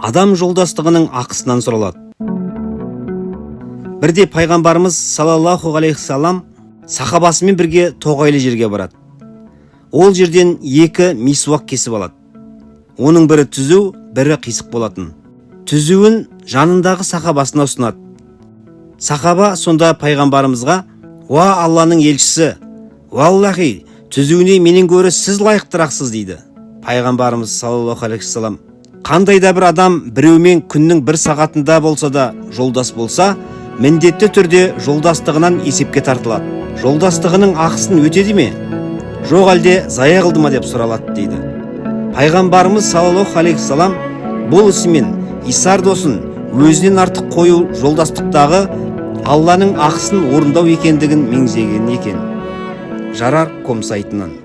адам жолдастығының ақысынан сұралады. Бірде пайғамбарымыз саллаллаху алейхиссалам сахабасымен бірге тоғайлы жерге барады. Ол жерден 2 мисуак кесіп алады. Оның бірі түзу, бірі қисық болатын. Түзуін жанындағы сахабасына ұсынады. Сахаба сонда пайғамбарымызға: "Уа Алланың елшісі, валлахи, түзуіне менен гөрі сіз лайықтырақсыз" дейді. Пайғамбарымыз саллаллаху алейхиссалам: "Қандай да бір адам біреумен күннің 1 сағатында болса да жолдас болса, міндетті түрде жолдастығынан есепке тартылады. Жолдастығының ақысын өтеді ме? Жоқ әлде зая қылды ма?" деп сұралады дейді. Пайғамбарымыз саллаллаху алейхиссалам бұл ісімен исар досын өзінен артық қою жолдастықтағы Алланың ақысын орындау екендігін меңзеген екен. Жарар.com сайтынан.